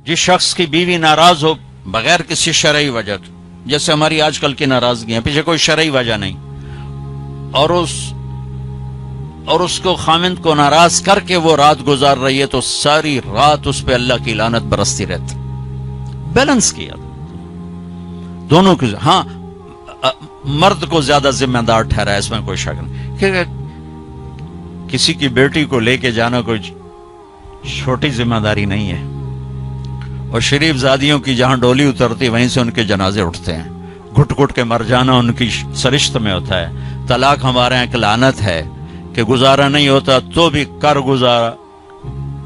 جس شخص کی بیوی ناراض ہو بغیر کسی شرعی وجہ کے، جیسے ہماری آج کل کی ناراضگی ہیں، پیچھے کوئی شرعی وجہ نہیں، اور اس کو خامند کو ناراض کر کے وہ رات گزار رہی ہے، تو ساری رات اس پہ اللہ کی لعنت برستی رہتی. بیلنس کیا دونوں کی. ہاں مرد کو زیادہ ذمہ دار ٹھہرا ہے، اس میں کوئی شک نہیں، کہ کسی کی بیٹی کو لے کے جانا کوئی چھوٹی ذمہ داری نہیں ہے. اور شریف زادیوں کی جہاں ڈولی اترتی وہیں سے ان کے جنازے اٹھتے ہیں. گھٹ گھٹ کے مر جانا ان کی سرشت میں ہوتا ہے. طلاق ہمارے یہاں ایک لعنت ہے کہ گزارا نہیں ہوتا تو بھی کر گزارا،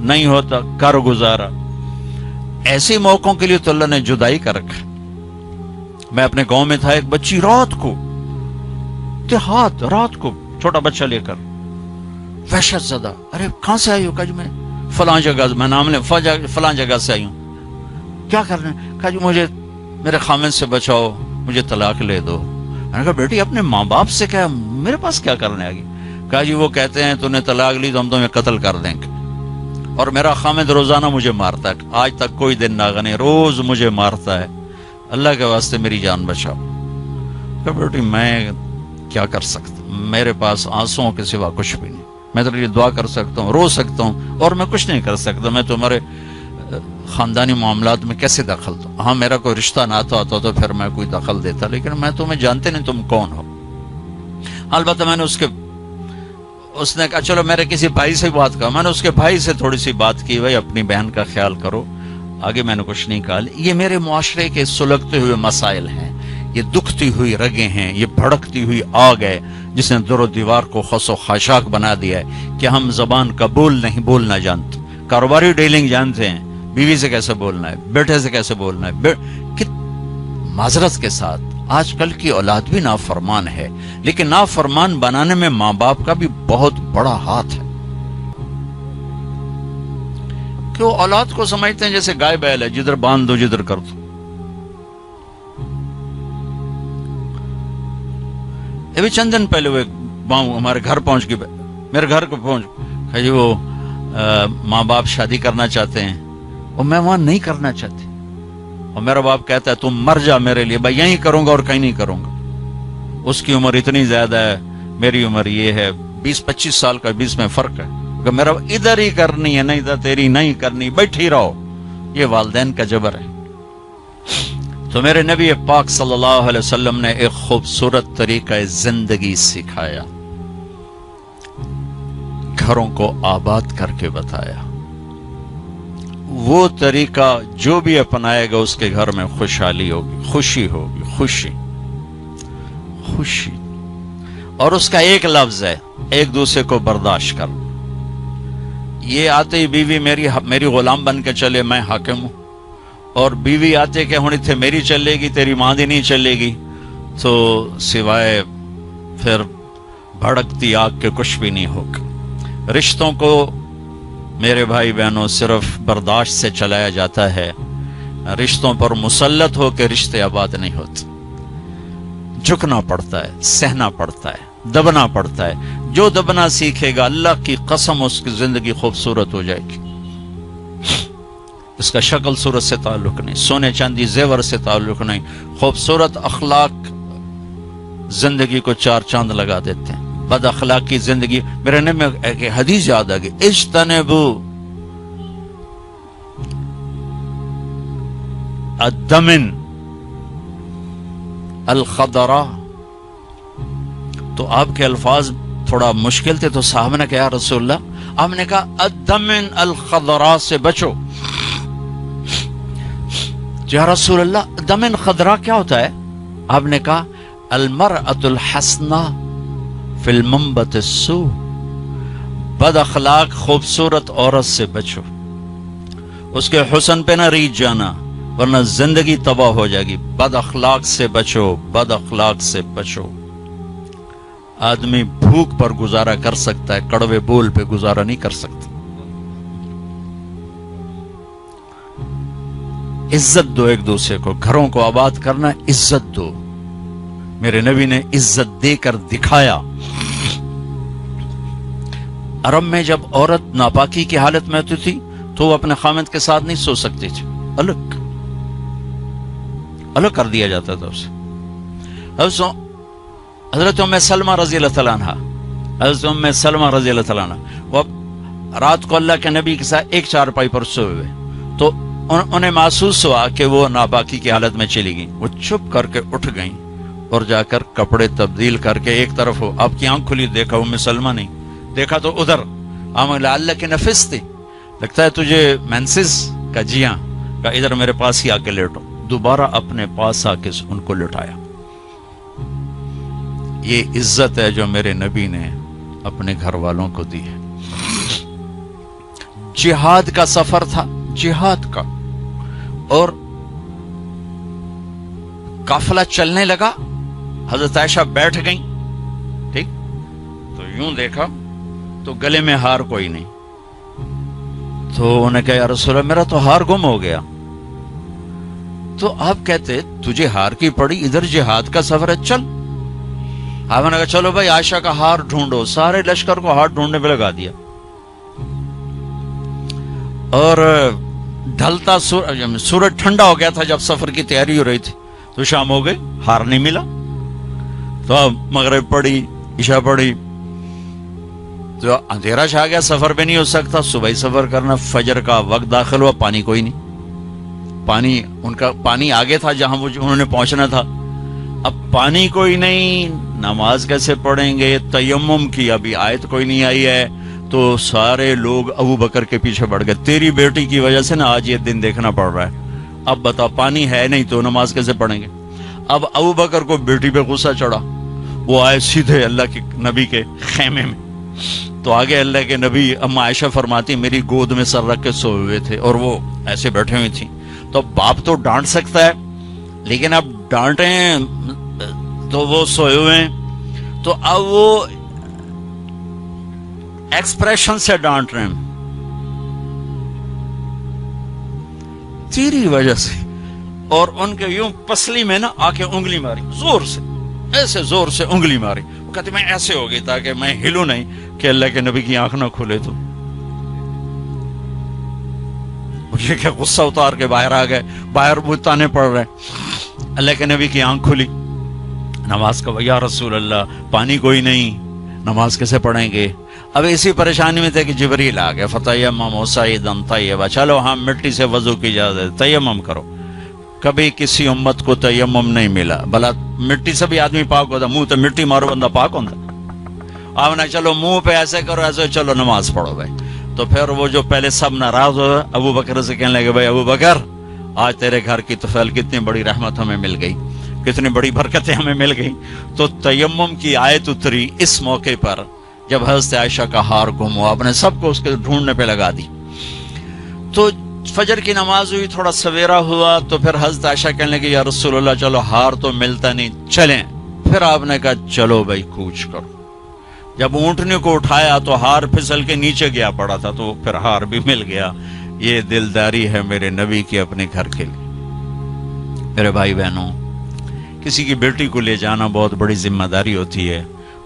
نہیں ہوتا کر گزارا. ایسے موقعوں کے لیے تو اللہ نے جدائی کر رکھا. میں اپنے گاؤں میں تھا، ایک بچی رات کو چھوٹا بچہ لے کر وحشت زدہ، ارے کہاں سے آئی ہو؟ کہا جی میں فلاں جگہ، میں نام لیں فلاں جگہ سے آئی ہوں. کیا کرنا ہے؟ کہا جی مجھے میرے خامند سے بچاؤ، مجھے طلاق لے دو. میں نے کہا بیٹی اپنے ماں باپ سے کہا، میرے پاس کیا کرنے آگی؟ کہا جی وہ کہتے ہیں تو نے طلاق لی تو ہم تمہیں قتل کر دیں گے، اور میرا خامند روزانہ مجھے مارتا ہے، آج تک کوئی دن ناغہ نہیں، روز مجھے مارتا ہے، اللہ کے واسطے میری جان بچاؤ. کہا بیٹی میں کیا کر سکتا، میرے پاس آنسوؤں کے سوا کچھ بھی نہیں. میں تیرے لیے دعا کر سکتا ہوں، رو سکتا ہوں، اور میں کچھ نہیں کر سکتا. میں تمہارے خاندانی معاملات میں کیسے دخل دوں؟ ہاں میرا کوئی رشتہ ناتا ہوتا تو پھر میں کوئی دخل دیتا، لیکن میں تمہیں جانتے نہیں تم کون ہو. البتہ میں نے اس نے کہا چلو میرے کسی بھائی سے بات کہا. میں نے اس کے بھائی سے تھوڑی سی بات کی، بھائی اپنی بہن کا خیال کرو. آگے میں نے کچھ نہیں کہا. یہ میرے معاشرے کے سلگتے ہوئے مسائل ہیں، یہ دکھتی ہوئی رگیں ہیں، یہ بھڑکتی ہوئی آگ ہے جس نے در و دیوار کو خس و خاشاک بنا دیا ہے کہ ہم زبان کا بولنا جانتے، کاروباری ڈیلنگ جانتے ہیں، بیوی سے کیسے بولنا ہے، بیٹے سے کیسے بولنا ہے. معذرت کے ساتھ آج کل کی اولاد بھی نافرمان ہے، لیکن نافرمان بنانے میں ماں باپ کا بھی بہت بڑا ہاتھ ہے. کہ وہ اولاد کو سمجھتے ہیں جیسے گائے بیل ہے، جدھر باندھ دو جدھر کر دو. ابھی چند دن پہلے وہ ہمارے گھر پہنچ گئے، میرے گھر کو پہنچ جی وہ ماں باپ شادی کرنا چاہتے ہیں اور میں وہاں نہیں کرنا چاہتی، اور میرا باپ کہتا ہے تم مر جا میرے لیے، بھائی یہیں کروں گا اور کہیں نہیں کروں گا. اس کی عمر اتنی زیادہ ہے، میری عمر یہ ہے، 20-25 سال کا 20 میں فرق ہے. کہ میرا ادھر ہی کرنی ہے، نہیں تو تیری نہیں کرنی، بیٹھی رہو. یہ والدین کا جبر ہے. تو میرے نبی پاک صلی اللہ علیہ وسلم نے ایک خوبصورت طریقہ زندگی سکھایا، گھروں کو آباد کر کے بتایا. وہ طریقہ جو بھی اپنائے گا اس کے گھر میں خوشحالی ہوگی، خوشی ہوگی، خوشی. اور اس کا ایک لفظ ہے، ایک دوسرے کو برداشت کر. یہ آتے ہی بیوی میری غلام بن کے چلے، میں حاکم ہوں، اور بیوی آتے کہ ہوں تھے میری چلے گی، تیری ماں دی نہیں چلے گی، تو سوائے پھر بھڑکتی آگ کے کچھ بھی نہیں ہوگا. رشتوں کو میرے بھائی بہنوں صرف برداشت سے چلایا جاتا ہے. رشتوں پر مسلط ہو کے رشتے آباد نہیں ہوتے. جھکنا پڑتا ہے، سہنا پڑتا ہے، دبنا پڑتا ہے. جو دبنا سیکھے گا اللہ کی قسم اس کی زندگی خوبصورت ہو جائے گی. اس کا شکل صورت سے تعلق نہیں، سونے چاندی زیور سے تعلق نہیں. خوبصورت اخلاق زندگی کو 4 چاند لگا دیتے ہیں. بد اخلاقی زندگی، میرے نبی میں ایک حدیث یاد آ گئی، اجتنبو الدمن الخضراء. تو آپ کے الفاظ تھوڑا مشکل تھے، تو صحابہ نے کہا رسول اللہ، آپ نے کہا الدمن الخضراء سے بچو. یا رسول اللہ دمن خضراء کیا ہوتا ہے؟ آپ نے کہا المرأة الحسنہ فی المنبت السوء. بد اخلاق خوبصورت عورت سے بچو، اس کے حسن پہ نہ ریچھ جانا ورنہ زندگی تباہ ہو جائے گی. بد اخلاق سے بچو، بد اخلاق سے بچو. آدمی بھوک پر گزارا کر سکتا ہے، کڑوے بول پہ گزارا نہیں کر سکتا. عزت دو ایک دوسرے کو، گھروں کو آباد کرنا، عزت دو. میرے نبی نے عزت دے کر دکھایا. عرب میں جب عورت ناپاکی کی حالت میں ہوتی تھی تو وہ اپنے خامند کے ساتھ نہیں سو سکتی تھی. الگ کر دیا جاتا تھا اسے. حضرت ام سلمہ رضی اللہ تعالیٰ عنہ، حضرت ام سلمہ رضی اللہ تعالیٰ عنہ وہ رات کو اللہ کے نبی کے ساتھ ایک چارپائی پر سوئے ہوئے، تو انہیں محسوس ہوا کہ وہ ناپاکی کی حالت میں چلی گئیں. وہ چپ کر کے اٹھ گئیں اور جا کر کپڑے تبدیل کر کے ایک طرف ہو. آپ کی آنکھ کھلی، دیکھا ام سلمہ نہیں، دیکھا تو ادھر اللہ کے نفس تھی، لگتا ہے تجھے مینسز کا جیاں کا، ادھر میرے پاس ہی آ کے لیٹو. دوبارہ اپنے پاس آ کے ان کو لٹایا. یہ عزت ہے جو میرے نبی نے اپنے گھر والوں کو دی ہے. جہاد کا سفر تھا، جہاد کا، اور قافلہ چلنے لگا. حضرت عائشہ بیٹھ گئیں، ٹھیک، تو یوں دیکھا تو گلے میں ہار کوئی نہیں. تو انہیں کہا یا رسول اللہ میرا تو ہار گم ہو گیا. تو آپ کہتے تجھے ہار کی پڑی، ادھر جہاد کا سفر ہے، چل. آپ نے کہا چلو بھائی عائشہ کا ہار ڈھونڈو. سارے لشکر کو ہار ڈھونڈنے پہ لگا دیا. اور ڈھلتا سورج ٹھنڈا ہو گیا تھا جب سفر کی تیاری ہو رہی تھی، تو شام ہو گئی، ہار نہیں ملا. تو اب مغرب پڑی، عشاء پڑی، تو اندھیرا چھا گیا، سفر بھی نہیں ہو سکتا. صبح ہی سفر کرنا، فجر کا وقت داخل ہوا، پانی کوئی نہیں. پانی ان کا پانی آگے تھا جہاں انہوں نے پہنچنا تھا. اب پانی کوئی نہیں، نماز کیسے پڑھیں گے؟ تیمم کی ابھی آیت کوئی نہیں آئی ہے. تو سارے لوگ ابو بکر کے پیچھے بڑھ گئے، تیری بیٹی کی وجہ سے نا آج یہ دن دیکھنا پڑ رہا ہے. اب بتا پانی ہے نہیں تو نماز کیسے پڑھیں گے؟ اب ابو بکر کو بیٹی پہ غصہ چڑھا. وہ آئے سیدھے اللہ کے نبی کے خیمے میں. تو آگے اللہ کے نبی، اما عائشہ فرماتی میری گود میں سر رکھ کے سوئے ہوئے تھے اور وہ ایسے بیٹھے ہوئی تھیں. تو باپ تو ڈانٹ سکتا ہے، لیکن اب ڈانٹیں تو وہ سوئے ہوئے ہیں، تو اب وہ ایکسپریشن سے ڈانٹ رہے ہیں تیری وجہ سے. اور ان کے یوں پسلی میں نا آ کے انگلی ماری، زور سے، ایسے زور سے انگلی ماری. وہ کہتے میں ایسے ہو گئی تاکہ میں ہلوں نہیں کہ اللہ کے نبی کی آنکھ نہ کھلے. تو یہ کہ غصہ اتار کے باہر آ گئے، باہر بتانے پڑ رہے. اللہ کے نبی کی آنکھ کھلی، نماز کا یا رسول اللہ پانی کوئی نہیں، نماز کیسے پڑھیں گے؟ اب اسی پریشانی میں تھے کہ جبریل آ گئے. فتیمموا صعیدا طیبا، چلو ہاں مٹی سے وضو کی اجازت، تیمم کرو. کبھی کسی امت کو تیمم نہیں ملا، بلا مٹی سے بھی آدمی پاک ہوتا، منہ تو مٹی مارو بندہ پاک ہوتا. آپ نے چلو منہ پہ ایسے کرو، ایسے چلو نماز پڑھو بھائی. تو پھر وہ جو پہلے سب ناراض ہو ابو بکر سے کہنے لگے بھائی ابو بکر آج تیرے گھر کی طفیل کتنی بڑی رحمت ہمیں مل گئی، کتنی بڑی برکتیں ہمیں مل گئی. تو تیمم کی آیت اتری اس موقع پر جب حضرت عائشہ کا ہار گم ہوا. آپ نے سب کو اس کے ڈھونڈنے پہ لگا دی. تو فجر کی نماز ہوئی، تھوڑا سویرا ہوا، تو پھر حضرت عائشہ کہنے لگی یا رسول اللہ چلو ہار تو ملتا نہیں، چلیں. پھر آپ نے کہا چلو بھائی کوچ کرو. جب اونٹنے کو اٹھایا تو ہار پھسل کے نیچے گیا پڑا تھا، تو پھر ہار بھی مل گیا. یہ دلداری ہے میرے نبی کی اپنے گھر کے لیے. میرے بھائی بہنوں، کسی کی بیٹی کو لے جانا بہت بڑی ذمہ داری ہوتی ہے،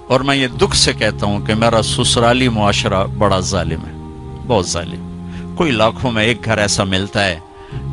اور میں یہ دکھ سے کہتا ہوں کہ میرا سسرالی معاشرہ بڑا ظالم ہے، بہت ظالم. کوئی لاکھوں میں ایک گھر ایسا ملتا ہے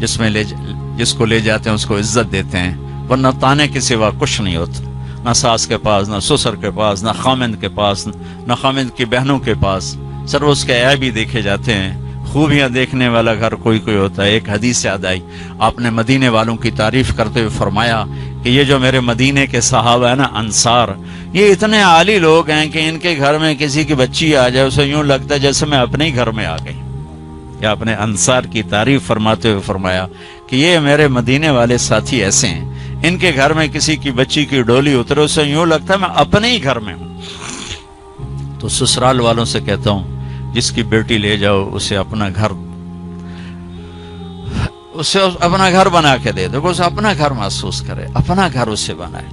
جس کو لے جاتے ہیں اس کو عزت دیتے ہیں، ورنہ تانے کے سوا کچھ نہیں ہوتا. نہ ساس کے پاس، نہ سسر کے پاس، نہ خامند کے پاس، نہ خامند کی بہنوں کے پاس. صرف اس کے عیب ہی دیکھے جاتے ہیں. خوبیاں دیکھنے والا گھر کوئی کوئی ہوتا ہے. ایک حدیث یاد آئی، آپ نے مدینے والوں کی تعریف کرتے ہوئے فرمایا کہ یہ جو میرے مدینے کے صحابہ ہیں نا، انصار، یہ اتنے عالی لوگ ہیں کہ ان کے گھر میں کسی کی بچی آ جائے اسے یوں لگتا ہے جیسے میں اپنے ہی گھر میں آ گئی. یا اپنے انصار کی تعریف فرماتے ہوئے فرمایا کہ یہ میرے مدینے والے ساتھی ایسے ہیں، ان کے گھر میں کسی کی بچی کی ڈولی اترے اسے یوں لگتا ہے میں اپنے ہی گھر میں ہوں. تو سسرال والوں سے کہتا ہوں جس کی بیٹی لے جاؤ اسے اپنا گھر بنا کے دے دو، اسے اپنا گھر محسوس کرے، اپنا گھر اسے بنائے.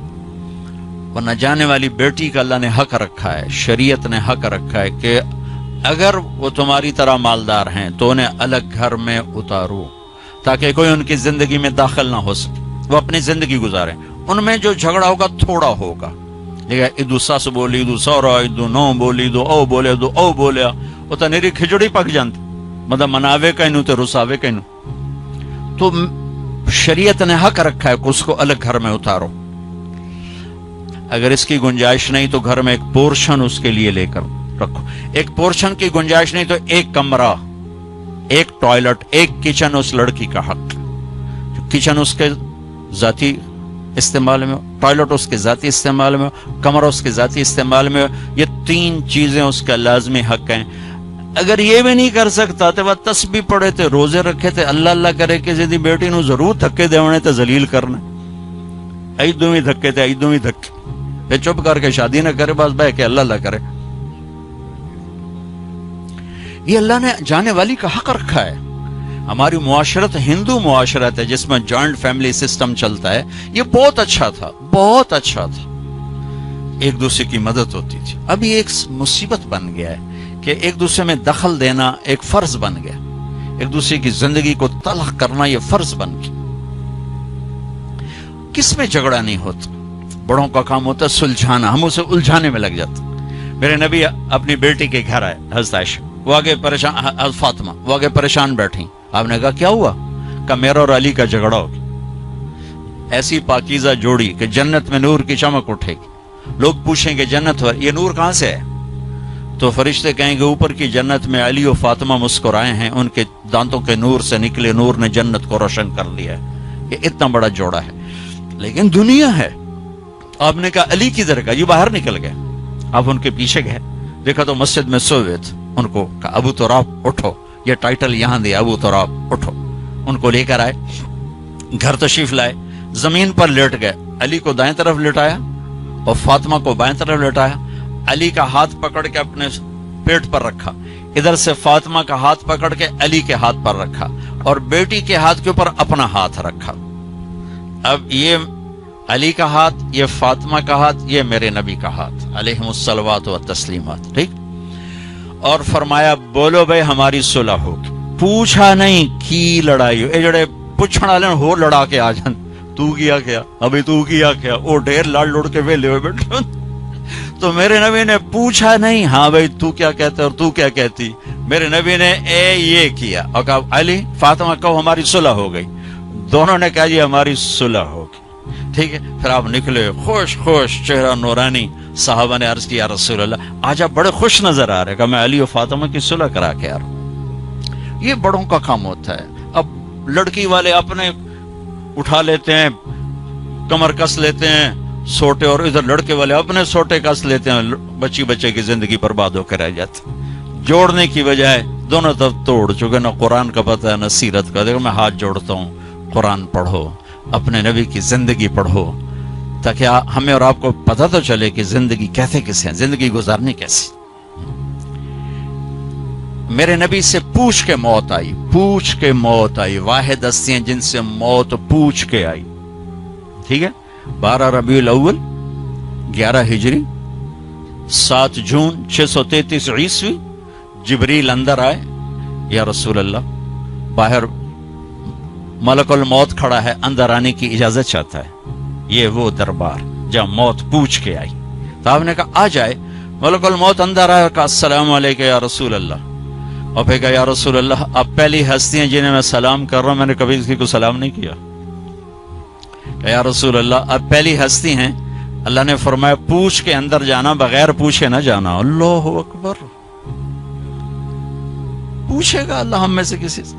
ورنہ جانے والی بیٹی کا اللہ نے حق رکھا ہے، شریعت نے حق رکھا ہے کہ اگر وہ تمہاری طرح مالدار ہیں تو انہیں الگ گھر میں اتارو تاکہ کوئی ان کی زندگی میں داخل نہ ہو سکے، وہ اپنی زندگی گزاریں. ان میں جو جھگڑا ہوگا تھوڑا ہوگا، لیکن ادو ساس بولی، ادو سورا، ادو نو بولی، ادو او بولے، ادو او بولیا، وہ تو نیری کھچڑی پک جانتی، مطلب مناوے کہنو تے رساوے کہنو. تو شریعت نے حق رکھا ہے کہ اس کو الگ گھر میں اتارو. اگر اس کی گنجائش نہیں تو گھر میں ایک پورشن اس کے لیے لے کر رکھو. ایک پورشن کی گنجائش نہیں تو ایک کمرہ، ایک ٹوائلٹ، ایک کچن اس لڑکی کا حق. کچن اس کے ذاتی استعمال میں ہو، ٹوائلٹ اس کے ذاتی استعمال میں ہو، کمرہ اس کے ذاتی استعمال میں ہو. یہ 3 چیزیں اس کا لازمی حق ہیں. اگر یہ بھی نہیں کر سکتا تو وہ تسبیح پڑھے تھے، روزے رکھے تھے، اللہ کرے کہ جدی بیٹی نو ضرور دھکے دیونے تے ذلیل کرنا، ایدوں ہی دھکے تے ایدوں ہی دھکے، پھر چپ کر کے شادی نہ کرے، بس بہ کے اللہ کرے. یہ اللہ نے جانے والی کا حق رکھا ہے. ہماری معاشرت ہندو معاشرت ہے جس میں جوائنٹ فیملی سسٹم چلتا ہے. یہ بہت اچھا تھا، بہت اچھا تھا، ایک دوسرے کی مدد ہوتی تھی. ابھی ایک مصیبت بن گیا ہے کہ ایک دوسرے میں دخل دینا ایک فرض بن گیا، ایک دوسرے کی زندگی کو تلخ کرنا یہ فرض بن گیا. کس میں جھگڑا نہیں ہوتا، بڑوں کا کام ہوتا ہے سلجھانا، ہم اسے الجھانے میں لگ جاتے. میرے نبی اپنی بیٹی کے گھر آئے، حضرت عائشہ، وہ آگے پریشان، حضرت فاطمہ وہ آگے پریشان بیٹھی. آپ نے کہا کیا ہوا؟ کہا میرا اور علی کا جھگڑا ہو گیا. ایسی پاکیزہ جوڑی کہ جنت میں نور کی چمک اٹھے گی. لوگ پوچھیں گے جنت یہ نور کہاں سے ہے؟ تو فرشتے کہیں گے اوپر کی جنت میں علی و فاطمہ مسکرائے ہیں، ان کے دانتوں کے نور سے نکلے نور نے جنت کو روشن کر لیا ہے. یہ اتنا بڑا جوڑا ہے. لیکن دنیا ہے. آپ نے کہا علی کدھر گیا؟ یہ باہر نکل گئے. آپ ان کے پیچھے گئے، دیکھا تو مسجد میں سوئے تھے. ان کو کہا ابو تراب اٹھو، یہ ٹائٹل یہاں دیا، ابو تراب اٹھو. ان کو لے کر آئے، گھر تشریف لائے، زمین پر لیٹ گئے. علی کو دائیں طرف لٹایا اور فاطمہ کو بائیں طرف لٹایا. علی کا ہاتھ پکڑ کے اپنے پیٹ پر رکھا، ادھر سے فاطمہ کا ہاتھ پکڑ کے علی کے ہاتھ پر رکھا اور بیٹی کے ہاتھ کے اوپر اپنا ہاتھ رکھا. اب یہ علی کا ہاتھ، یہ فاطمہ کا ہاتھ، یہ میرے نبی کا ہاتھ علیہم الصلوات و تسلیمات. ٹھیک. اور فرمایا بولو بھائی ہماری صلح ہوگی. پوچھا نہیں کی لڑائی ہو، اے جڑے پوچھنے والے ہو لڑا کے آ جان، تو کیا کیا ابھی، تو کیا کیا، وہ ڈھیر لڑ لڑ کے ویلے ہوئے بیٹھے. تو میرے نبی نے پوچھا نہیں ہاں بھائی تو کیا کہتا اور تو کیا کہتی. میرے نبی نے یہ کیا اور کہا علی فاطمہ کہو ہماری صلح ہو گئی. دونوں نے کہا جی ہماری صلح ہوگی. ٹھیک ہے. پھر آپ نکلے خوش خوش، چہرہ نورانی. صحابہ نے عرض کیا رسول اللہ آج آپ بڑے خوش نظر آ رہے. کہ میں علی و فاطمہ کی صلح کرا کے آ رہا ہوں. یہ بڑوں کا کام ہوتا ہے. اب لڑکی والے اپنے اٹھا لیتے ہیں، کمر کس لیتے ہیں سوٹے، اور ادھر لڑکے والے اپنے سوٹے کس لیتے ہیں، بچے کی زندگی برباد ہو کے رہ جاتی. جوڑنے کی بجائے دونوں طرف توڑ چکے. نہ قرآن کا پتہ ہے نہ سیرت کا. دیکھو میں ہاتھ جوڑتا ہوں، قرآن پڑھو، اپنے نبی کی زندگی پڑھو، تاکہ ہمیں اور آپ کو پتہ تو چلے کہ زندگی کہتے کسے ہیں، زندگی گزارنی کیسی. میرے نبی سے پوچھ کے موت آئی، پوچھ کے موت آئی. واحد ہستیاں جن سے موت پوچھ کے آئی. ٹھیک ہے. 12 ربیع الاول 11 ہجری 7 جون 633 عیسوی جبریل اندر آئے. یا رسول اللہ باہر ملک الموت کھڑا ہے، اندر آنے کی اجازت چاہتا ہے. یہ وہ دربار جہاں موت پوچھ کے آئی. تو آپ نے کہا آ جائے. ملک الموت اندر آئے اور کہا السلام علیکم یا رسول اللہ. اور پھر کہا یا رسول اللہ آپ پہلی ہستی ہیں جنہیں میں سلام کر رہا ہوں، میں نے کبھی کسی کو سلام نہیں کیا. کہ یا رسول اللہ آپ پہلی ہستی ہیں. اللہ نے فرمایا پوچھ کے اندر جانا، بغیر پوچھے نہ جانا. اللہ اکبر. پوچھے گا اللہ ہم میں سے کسی سے.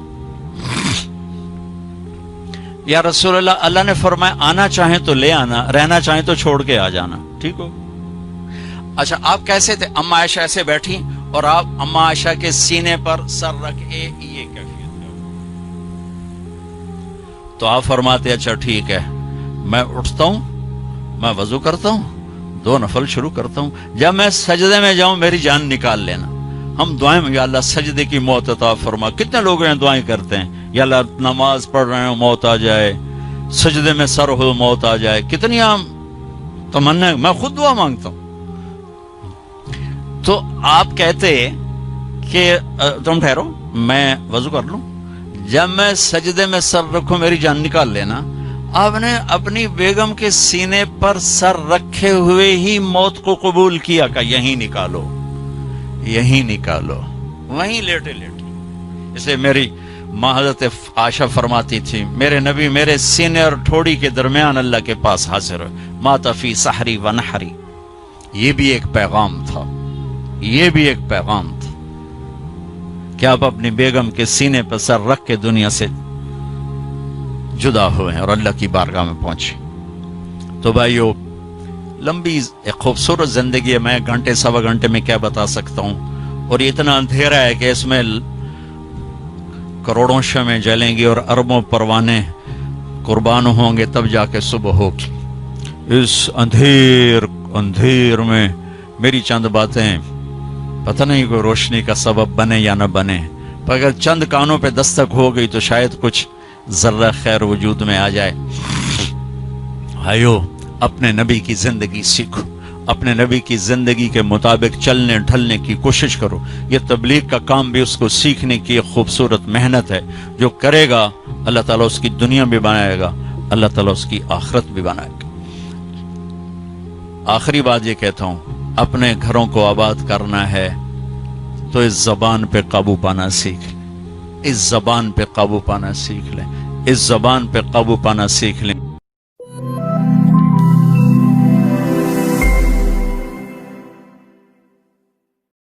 یا رسول اللہ اللہ نے فرمایا آنا چاہیں تو لے آنا، رہنا چاہیں تو چھوڑ کے آ جانا. ٹھیک ہو. اچھا آپ کیسے تھے؟ اما عائشہ ایسے بیٹھی اور آپ اما عائشہ کے سینے پر سر رکھ یہ کیفیت ہے. تو آپ فرماتے اچھا ٹھیک ہے، میں اٹھتا ہوں، میں وضو کرتا ہوں، 2 نفل شروع کرتا ہوں. جب میں سجدے میں جاؤں میری جان نکال لینا. ہم دعائیں یا اللہ سجدے کی موت عطا فرما. کتنے لوگ ہیں دعائیں کرتے ہیں یا اللہ نماز پڑھ رہے ہیں موت آ جائے، سجدے میں سر ہو موت آ جائے. کتنی عام تمنا. میں خود دعا مانگتا ہوں. تو آپ کہتے کہ تم ٹھہرو میں وضو کر لوں، جب میں سجدے میں سر رکھوں میری جان نکال لینا. آپ نے اپنی بیگم کے سینے پر سر رکھے ہوئے ہی موت کو قبول کیا کہ یہیں نکالو، یہیں نکالو، وہیں لیٹے لیٹے. اس لیے میری حضرت عائشہ فرماتی تھی میرے نبی میرے سینے اور ٹھوڑی کے درمیان اللہ کے پاس حاضر ہوئے، مات فی سحری و نحری۔ یہ بھی ایک پیغام تھا، یہ بھی ایک پیغام تھا کہ آپ اپنی بیگم کے سینے پر سر رکھ کے دنیا سے جدا ہوئے ہیں اور اللہ کی بارگاہ میں پہنچے۔ تو بھائیو، لمبی ایک خوبصورت زندگی ہے، میں گھنٹے سوا گھنٹے میں کیا بتا سکتا ہوں، اور یہ اتنا اندھیرا ہے کہ اس میں کروڑوں شمعیں جلیں گی اور اربوں پروانے قربان ہوں گے تب جا کے صبح ہوگی۔ اس اندھیر میں میری چند باتیں پتہ نہیں کوئی روشنی کا سبب بنے یا نہ بنے، پر اگر چند کانوں پہ دستک ہو گئی تو شاید کچھ ذرہ خیر وجود میں آ جائے۔ بھائیو، اپنے نبی کی زندگی سیکھو، اپنے نبی کی زندگی کے مطابق چلنے ڈھلنے کی کوشش کرو۔ یہ تبلیغ کا کام بھی اس کو سیکھنے کی ایک خوبصورت محنت ہے، جو کرے گا اللہ تعالیٰ اس کی دنیا بھی بنائے گا، اللہ تعالیٰ اس کی آخرت بھی بنائے گا۔ آخری بات یہ کہتا ہوں، اپنے گھروں کو آباد کرنا ہے تو اس زبان پہ قابو پانا سیکھ لیں، اس زبان پہ قابو پانا سیکھ لیں، اس زبان پہ قابو پانا سیکھ لیں۔